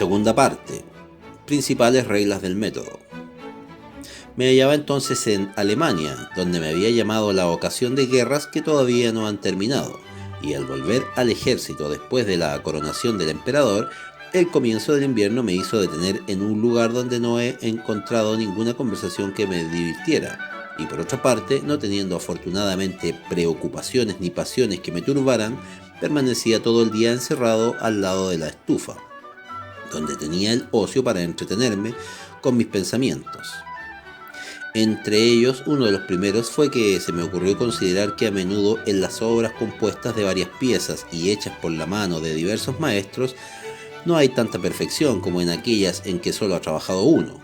Segunda parte. Principales reglas del método. Me hallaba entonces en Alemania, donde me había llamado la ocasión de guerras que todavía no han terminado, y al volver al ejército después de la coronación del emperador, el comienzo del invierno me hizo detener en un lugar donde no he encontrado ninguna conversación que me divirtiera, y por otra parte, no teniendo afortunadamente preocupaciones ni pasiones que me turbaran, permanecía todo el día encerrado al lado de la estufa, donde tenía el ocio para entretenerme con mis pensamientos. Entre ellos, uno de los primeros fue que se me ocurrió considerar que a menudo en las obras compuestas de varias piezas y hechas por la mano de diversos maestros, no hay tanta perfección como en aquellas en que solo ha trabajado uno.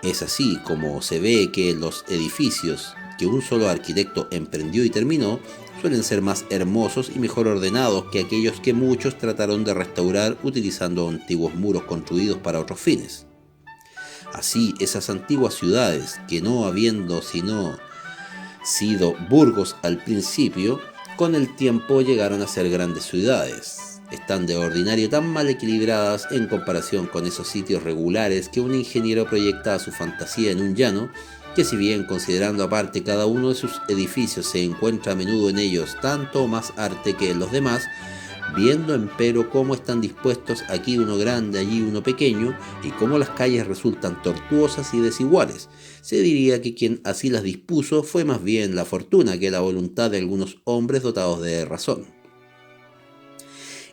Es así como se ve que los edificios que un solo arquitecto emprendió y terminó suelen ser más hermosos y mejor ordenados que aquellos que muchos trataron de restaurar utilizando antiguos muros construidos para otros fines. Así, esas antiguas ciudades, que no habiendo sino sido burgos al principio, con el tiempo llegaron a ser grandes ciudades. Están de ordinario tan mal equilibradas en comparación con esos sitios regulares que un ingeniero proyecta a su fantasía en un llano, que si bien considerando aparte cada uno de sus edificios se encuentra a menudo en ellos tanto o más arte que en los demás, viendo empero cómo están dispuestos aquí uno grande, allí uno pequeño, y cómo las calles resultan tortuosas y desiguales, se diría que quien así las dispuso fue más bien la fortuna que la voluntad de algunos hombres dotados de razón.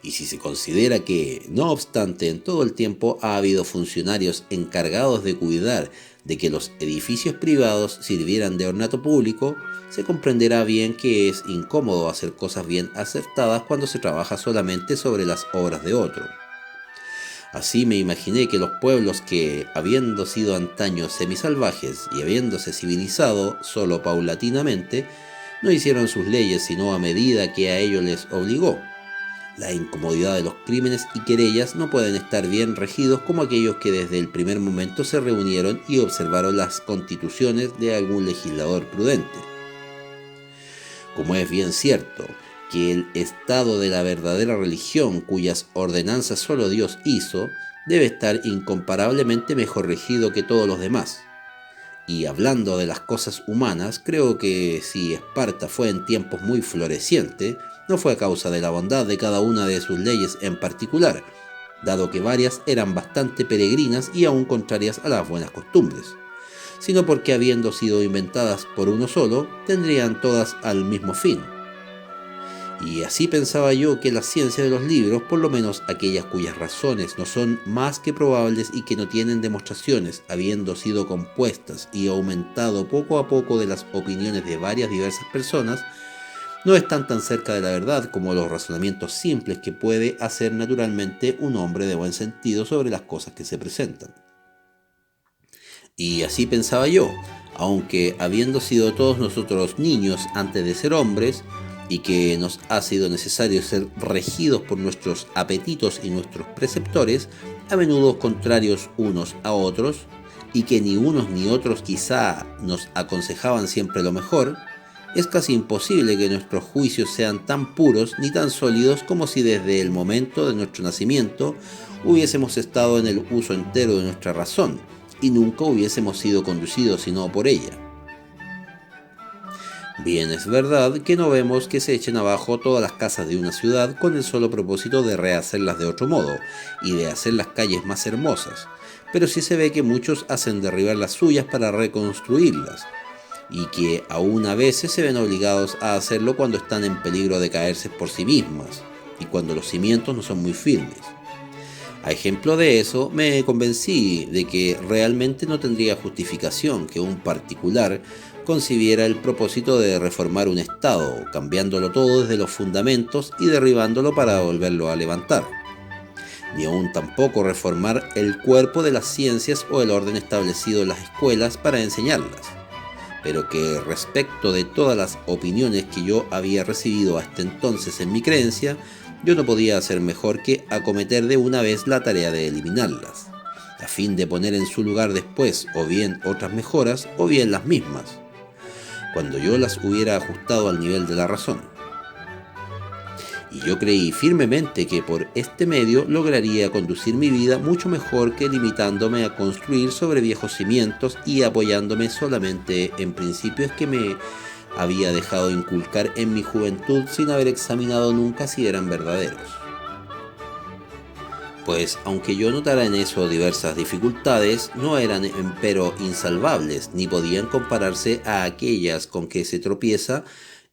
Y si se considera que, no obstante, en todo el tiempo ha habido funcionarios encargados de cuidar de que los edificios privados sirvieran de ornato público, se comprenderá bien que es incómodo hacer cosas bien acertadas cuando se trabaja solamente sobre las obras de otro. Así me imaginé que los pueblos que, habiendo sido antaño semisalvajes y habiéndose civilizado solo paulatinamente, no hicieron sus leyes sino a medida que a ello les obligó. La incomodidad de los crímenes y querellas no pueden estar bien regidos como aquellos que desde el primer momento se reunieron y observaron las constituciones de algún legislador prudente. Como es bien cierto que el estado de la verdadera religión, cuyas ordenanzas solo Dios hizo, debe estar incomparablemente mejor regido que todos los demás. Y hablando de las cosas humanas, creo que si Esparta fue en tiempos muy floreciente, no fue a causa de la bondad de cada una de sus leyes en particular, dado que varias eran bastante peregrinas y aún contrarias a las buenas costumbres, sino porque habiendo sido inventadas por uno solo, tendrían todas al mismo fin. Y así pensaba yo que la ciencia de los libros, por lo menos aquellas cuyas razones no son más que probables y que no tienen demostraciones, habiendo sido compuestas y aumentado poco a poco de las opiniones de varias diversas personas, no están tan cerca de la verdad como los razonamientos simples que puede hacer naturalmente un hombre de buen sentido sobre las cosas que se presentan. Y así pensaba yo, aunque habiendo sido todos nosotros niños antes de ser hombres, y que nos ha sido necesario ser regidos por nuestros apetitos y nuestros preceptores, a menudo contrarios unos a otros, y que ni unos ni otros quizá nos aconsejaban siempre lo mejor, es casi imposible que nuestros juicios sean tan puros ni tan sólidos como si desde el momento de nuestro nacimiento hubiésemos estado en el uso entero de nuestra razón, y nunca hubiésemos sido conducidos sino por ella. Bien es verdad que no vemos que se echen abajo todas las casas de una ciudad con el solo propósito de rehacerlas de otro modo y de hacer las calles más hermosas, pero sí se ve que muchos hacen derribar las suyas para reconstruirlas, y que aún a veces se ven obligados a hacerlo cuando están en peligro de caerse por sí mismas y cuando los cimientos no son muy firmes. A ejemplo de eso, me convencí de que realmente no tendría justificación que un particular concibiera el propósito de reformar un Estado, cambiándolo todo desde los fundamentos y derribándolo para volverlo a levantar, ni aún tampoco reformar el cuerpo de las ciencias o el orden establecido en las escuelas para enseñarlas, pero que respecto de todas las opiniones que yo había recibido hasta entonces en mi creencia, yo no podía hacer mejor que acometer de una vez la tarea de eliminarlas, a fin de poner en su lugar después o bien otras mejoras o bien las mismas, cuando yo las hubiera ajustado al nivel de la razón. Y Y yo creí firmemente que por este medio lograría conducir mi vida mucho mejor que limitándome a construir sobre viejos cimientos y apoyándome solamente en principios que me había dejado inculcar en mi juventud sin haber examinado nunca si eran verdaderos. Pues aunque yo notara en eso diversas dificultades, no eran empero insalvables, ni podían compararse a aquellas con que se tropieza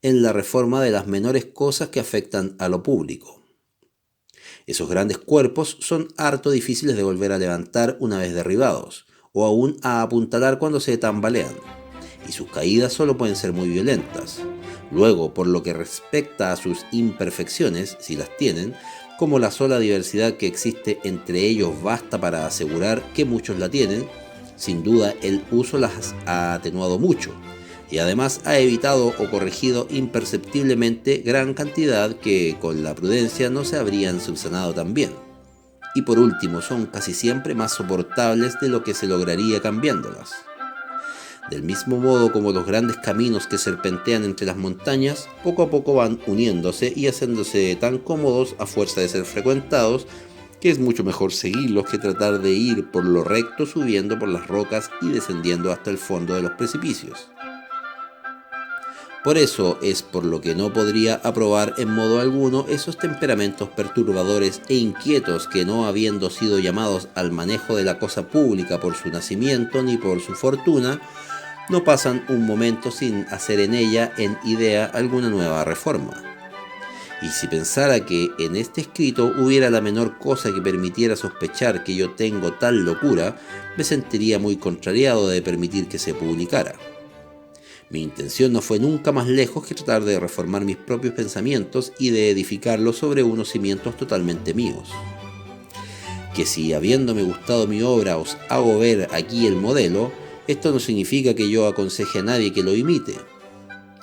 en la reforma de las menores cosas que afectan a lo público. Esos grandes cuerpos son harto difíciles de volver a levantar una vez derribados, o aún a apuntalar cuando se tambalean, y sus caídas solo pueden ser muy violentas. Luego, por lo que respecta a sus imperfecciones, si las tienen, como la sola diversidad que existe entre ellos basta para asegurar que muchos la tienen, sin duda el uso las ha atenuado mucho, y además ha evitado o corregido imperceptiblemente gran cantidad que con la prudencia no se habrían subsanado tan bien. Y por último, son casi siempre más soportables de lo que se lograría cambiándolas. Del mismo modo como los grandes caminos que serpentean entre las montañas, poco a poco van uniéndose y haciéndose tan cómodos a fuerza de ser frecuentados, que es mucho mejor seguirlos que tratar de ir por lo recto subiendo por las rocas y descendiendo hasta el fondo de los precipicios. Por eso es por lo que no podría aprobar en modo alguno esos temperamentos perturbadores e inquietos que, no habiendo sido llamados al manejo de la cosa pública por su nacimiento ni por su fortuna, no pasan un momento sin hacer en ella en idea alguna nueva reforma. Y si pensara que en este escrito hubiera la menor cosa que permitiera sospechar que yo tengo tal locura, me sentiría muy contrariado de permitir que se publicara. Mi intención no fue nunca más lejos que tratar de reformar mis propios pensamientos y de edificarlos sobre unos cimientos totalmente míos. Que si habiéndome gustado mi obra os hago ver aquí el modelo, esto no significa que yo aconseje a nadie que lo imite.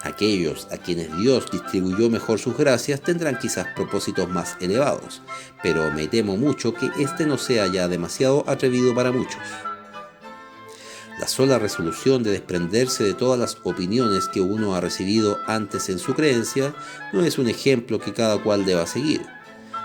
Aquellos a quienes Dios distribuyó mejor sus gracias tendrán quizás propósitos más elevados, pero me temo mucho que este no sea ya demasiado atrevido para muchos. La sola resolución de desprenderse de todas las opiniones que uno ha recibido antes en su creencia no es un ejemplo que cada cual deba seguir,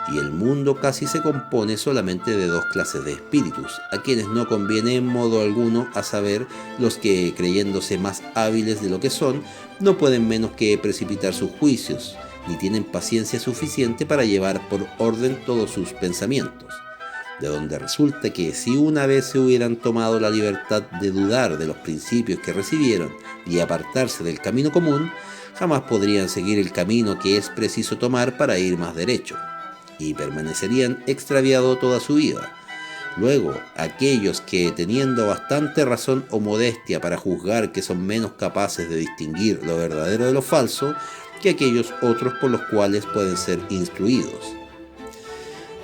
y el mundo casi se compone solamente de dos clases de espíritus, a quienes no conviene en modo alguno, a saber, los que, creyéndose más hábiles de lo que son, no pueden menos que precipitar sus juicios, ni tienen paciencia suficiente para llevar por orden todos sus pensamientos. De donde resulta que si una vez se hubieran tomado la libertad de dudar de los principios que recibieron y apartarse del camino común, jamás podrían seguir el camino que es preciso tomar para ir más derecho, y permanecerían extraviados toda su vida. Luego, aquellos que, teniendo bastante razón o modestia para juzgar que son menos capaces de distinguir lo verdadero de lo falso que aquellos otros por los cuales pueden ser instruidos,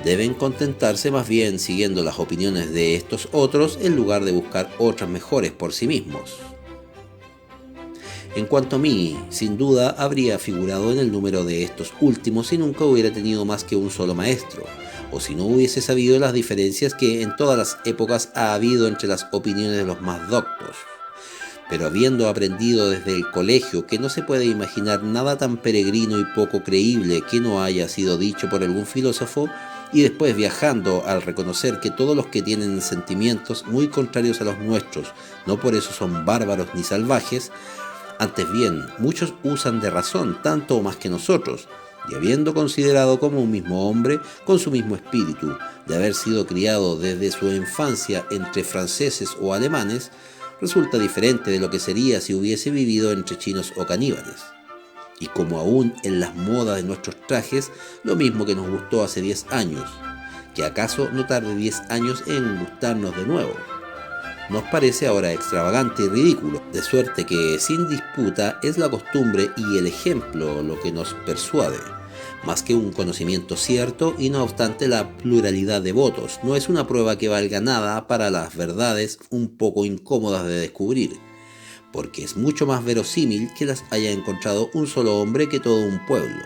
deben contentarse más bien siguiendo las opiniones de estos otros en lugar de buscar otras mejores por sí mismos. En cuanto a mí, sin duda habría figurado en el número de estos últimos si nunca hubiera tenido más que un solo maestro, o si no hubiese sabido las diferencias que en todas las épocas ha habido entre las opiniones de los más doctos. Pero habiendo aprendido desde el colegio que no se puede imaginar nada tan peregrino y poco creíble que no haya sido dicho por algún filósofo, y después viajando al reconocer que todos los que tienen sentimientos muy contrarios a los nuestros no por eso son bárbaros ni salvajes, antes bien muchos usan de razón tanto o más que nosotros, y habiendo considerado como un mismo hombre, con su mismo espíritu, de haber sido criado desde su infancia entre franceses o alemanes, resulta diferente de lo que sería si hubiese vivido entre chinos o caníbales. Y como aún en las modas de nuestros trajes, lo mismo que nos gustó hace 10 años, que acaso no tarde 10 años en gustarnos de nuevo, nos parece ahora extravagante y ridículo, de suerte que sin disputa es la costumbre y el ejemplo lo que nos persuade, más que un conocimiento cierto, y no obstante la pluralidad de votos no es una prueba que valga nada para las verdades un poco incómodas de descubrir, porque es mucho más verosímil que las haya encontrado un solo hombre que todo un pueblo.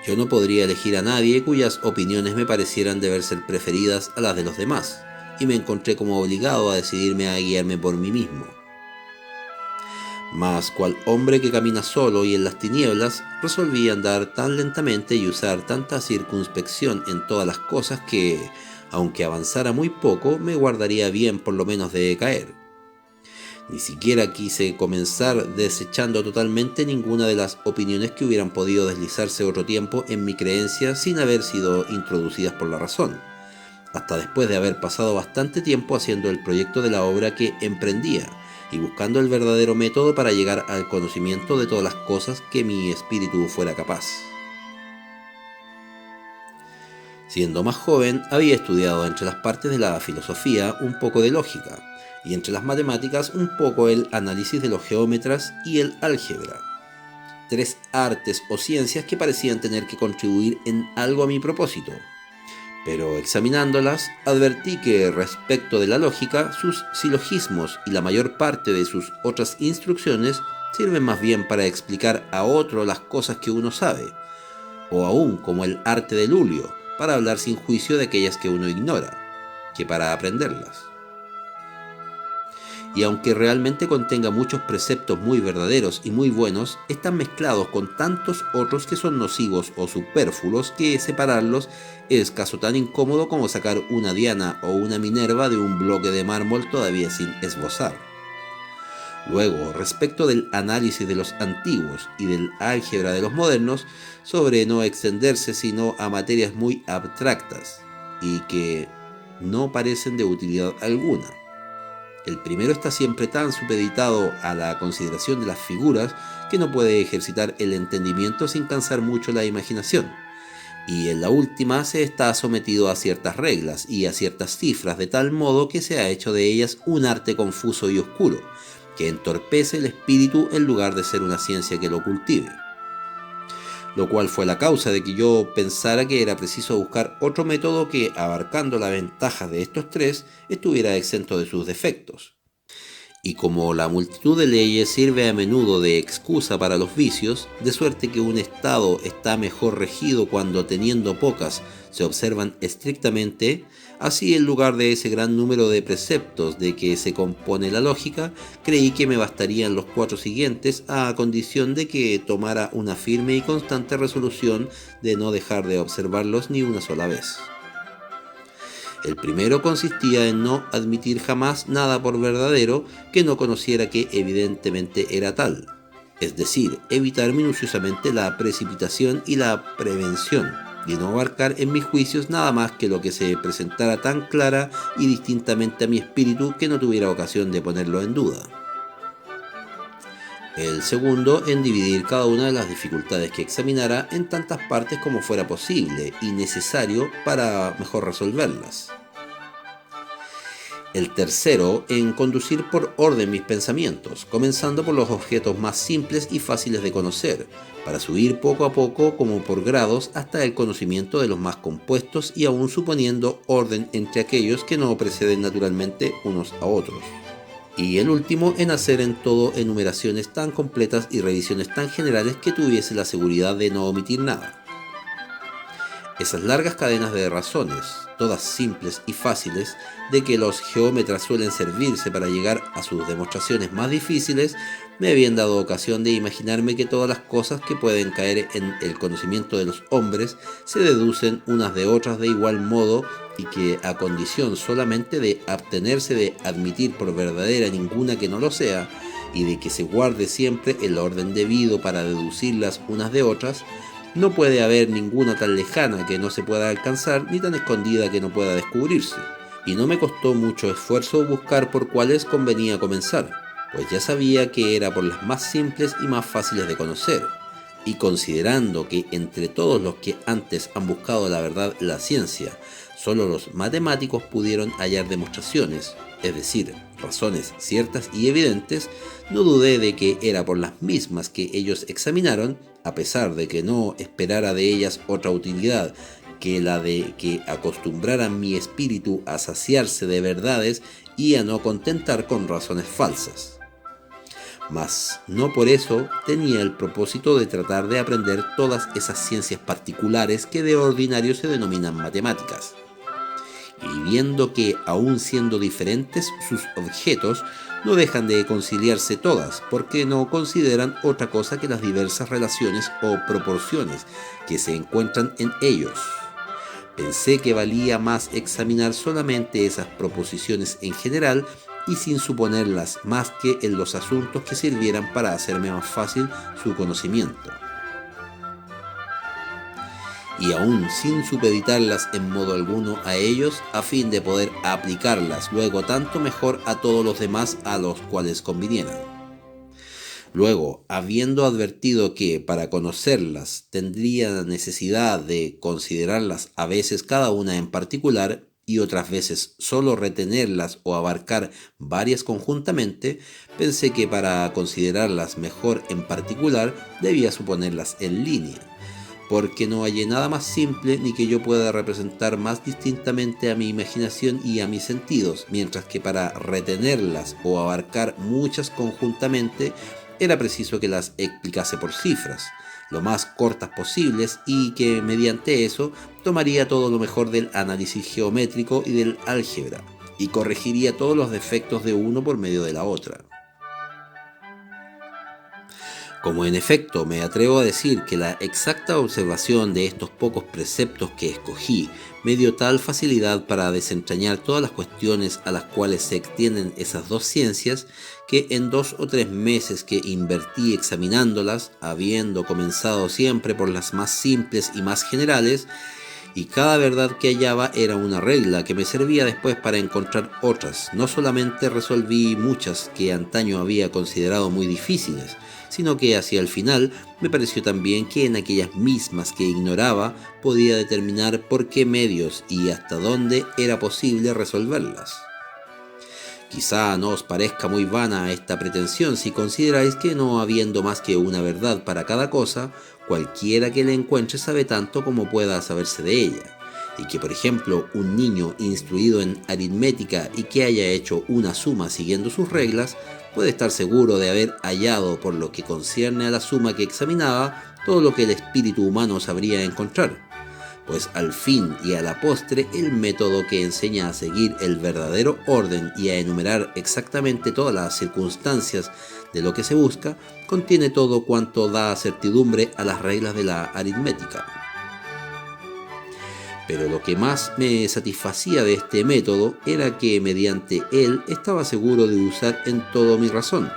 Yo no podría elegir a nadie cuyas opiniones me parecieran deber ser preferidas a las de los demás, y me encontré como obligado a decidirme a guiarme por mí mismo. Mas cual hombre que camina solo y en las tinieblas, resolví andar tan lentamente y usar tanta circunspección en todas las cosas que, aunque avanzara muy poco, me guardaría bien por lo menos de caer. Ni siquiera quise comenzar desechando totalmente ninguna de las opiniones que hubieran podido deslizarse otro tiempo en mi creencia sin haber sido introducidas por la razón, hasta después de haber pasado bastante tiempo haciendo el proyecto de la obra que emprendía y buscando el verdadero método para llegar al conocimiento de todas las cosas que mi espíritu fuera capaz. Siendo más joven, había estudiado entre las partes de la filosofía un poco de lógica, y entre las matemáticas un poco el análisis de los geómetras y el álgebra, tres artes o ciencias que parecían tener que contribuir en algo a mi propósito. Pero examinándolas, advertí que respecto de la lógica, sus silogismos y la mayor parte de sus otras instrucciones sirven más bien para explicar a otro las cosas que uno sabe, o aún como el arte del Lulio, para hablar sin juicio de aquellas que uno ignora, que para aprenderlas. Y aunque realmente contenga muchos preceptos muy verdaderos y muy buenos, están mezclados con tantos otros que son nocivos o superfluos que separarlos es caso tan incómodo como sacar una Diana o una Minerva de un bloque de mármol todavía sin esbozar. Luego, respecto del análisis de los antiguos y del álgebra de los modernos, sobre no extenderse sino a materias muy abstractas y que no parecen de utilidad alguna. El primero está siempre tan supeditado a la consideración de las figuras que no puede ejercitar el entendimiento sin cansar mucho la imaginación. Y en la última se está sometido a ciertas reglas y a ciertas cifras de tal modo que se ha hecho de ellas un arte confuso y oscuro, que entorpece el espíritu en lugar de ser una ciencia que lo cultive. Lo cual fue la causa de que yo pensara que era preciso buscar otro método que, abarcando las ventajas de estos tres, estuviera exento de sus defectos. Y como la multitud de leyes sirve a menudo de excusa para los vicios, de suerte que un Estado está mejor regido cuando, teniendo pocas, se observan estrictamente, así en lugar de ese gran número de preceptos de que se compone la lógica, creí que me bastarían los 4 siguientes a condición de que tomara una firme y constante resolución de no dejar de observarlos ni una sola vez. El primero consistía en no admitir jamás nada por verdadero que no conociera que evidentemente era tal, es decir, evitar minuciosamente la precipitación y la prevención, y no abarcar en mis juicios nada más que lo que se presentara tan clara y distintamente a mi espíritu que no tuviera ocasión de ponerlo en duda. El segundo, en dividir cada una de las dificultades que examinara en tantas partes como fuera posible y necesario para mejor resolverlas. El tercero, en conducir por orden mis pensamientos, comenzando por los objetos más simples y fáciles de conocer, para subir poco a poco como por grados hasta el conocimiento de los más compuestos y aún suponiendo orden entre aquellos que no preceden naturalmente unos a otros. Y el último, en hacer en todo enumeraciones tan completas y revisiones tan generales que tuviese la seguridad de no omitir nada. Esas largas cadenas de razones, todas simples y fáciles, de que los geómetras suelen servirse para llegar a sus demostraciones más difíciles, me habían dado ocasión de imaginarme que todas las cosas que pueden caer en el conocimiento de los hombres se deducen unas de otras de igual modo y que a condición solamente de abstenerse de admitir por verdadera ninguna que no lo sea y de que se guarde siempre el orden debido para deducirlas unas de otras, no puede haber ninguna tan lejana que no se pueda alcanzar ni tan escondida que no pueda descubrirse, y no me costó mucho esfuerzo buscar por cuáles convenía comenzar, pues ya sabía que era por las más simples y más fáciles de conocer, y considerando que entre todos los que antes han buscado la verdad en la ciencia, solo los matemáticos pudieron hallar demostraciones, es decir, razones ciertas y evidentes, no dudé de que era por las mismas que ellos examinaron, a pesar de que no esperara de ellas otra utilidad que la de que acostumbraran mi espíritu a saciarse de verdades y a no contentar con razones falsas. Mas no por eso tenía el propósito de tratar de aprender todas esas ciencias particulares que de ordinario se denominan matemáticas. Y viendo que, aun siendo diferentes sus objetos, no dejan de conciliarse todas, porque no consideran otra cosa que las diversas relaciones o proporciones que se encuentran en ellos. Pensé que valía más examinar solamente esas proposiciones en general y sin suponerlas más que en los asuntos que sirvieran para hacerme más fácil su conocimiento. Y aún sin supeditarlas en modo alguno a ellos, a fin de poder aplicarlas luego tanto mejor a todos los demás a los cuales convinieran. Luego, habiendo advertido que para conocerlas tendría necesidad de considerarlas a veces cada una en particular y otras veces solo retenerlas o abarcar varias conjuntamente, pensé que para considerarlas mejor en particular debía suponerlas en línea, porque no hallé nada más simple ni que yo pueda representar más distintamente a mi imaginación y a mis sentidos, mientras que para retenerlas o abarcar muchas conjuntamente era preciso que las explicase por cifras, lo más cortas posibles, y que mediante eso tomaría todo lo mejor del análisis geométrico y del álgebra, y corregiría todos los defectos de uno por medio de la otra. Como en efecto me atrevo a decir que la exacta observación de estos pocos preceptos que escogí me dio tal facilidad para desentrañar todas las cuestiones a las cuales se extienden esas dos ciencias, que en 2 o 3 meses que invertí examinándolas, habiendo comenzado siempre por las más simples y más generales, y cada verdad que hallaba era una regla que me servía después para encontrar otras, no solamente resolví muchas que antaño había considerado muy difíciles, sino que hacia el final me pareció también que en aquellas mismas que ignoraba podía determinar por qué medios y hasta dónde era posible resolverlas. Quizá no os parezca muy vana esta pretensión si consideráis que no habiendo más que una verdad para cada cosa, cualquiera que la encuentre sabe tanto como pueda saberse de ella, y que por ejemplo un niño instruido en aritmética y que haya hecho una suma siguiendo sus reglas, puede estar seguro de haber hallado por lo que concierne a la suma que examinaba todo lo que el espíritu humano sabría encontrar, pues al fin y a la postre el método que enseña a seguir el verdadero orden y a enumerar exactamente todas las circunstancias de lo que se busca, contiene todo cuanto da certidumbre a las reglas de la aritmética. Pero lo que más me satisfacía de este método era que mediante él estaba seguro de usar en todo mi razón,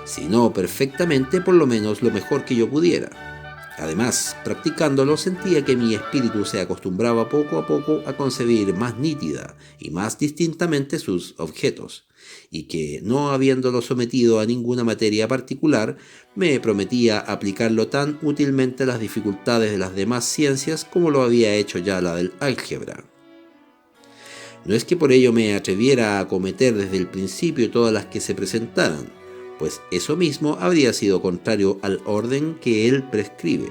si no perfectamente, por lo menos lo mejor que yo pudiera. Además, practicándolo sentía que mi espíritu se acostumbraba poco a poco a concebir más nítida y más distintamente sus objetos, y que, no habiéndolo sometido a ninguna materia particular, me prometía aplicarlo tan útilmente a las dificultades de las demás ciencias como lo había hecho ya la del álgebra. No es que por ello me atreviera a acometer desde el principio todas las que se presentaran, pues eso mismo habría sido contrario al orden que él prescribe.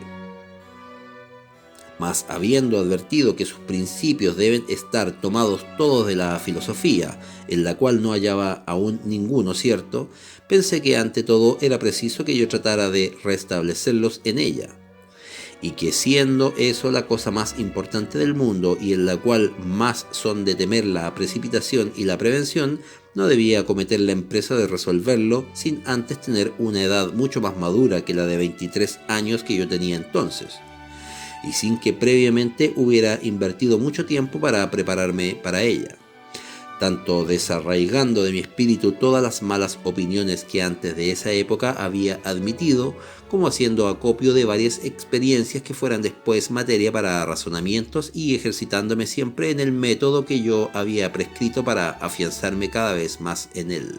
Mas habiendo advertido que sus principios deben estar tomados todos de la filosofía, en la cual no hallaba aún ninguno cierto, pensé que ante todo era preciso que yo tratara de restablecerlos en ella, y que siendo eso la cosa más importante del mundo y en la cual más son de temer la precipitación y la prevención, no debía acometer la empresa de resolverlo sin antes tener una edad mucho más madura que la de 23 años que yo tenía entonces, y sin que previamente hubiera invertido mucho tiempo para prepararme para ella, tanto desarraigando de mi espíritu todas las malas opiniones que antes de esa época había admitido, como haciendo acopio de varias experiencias que fueran después materia para razonamientos y ejercitándome siempre en el método que yo había prescrito para afianzarme cada vez más en él.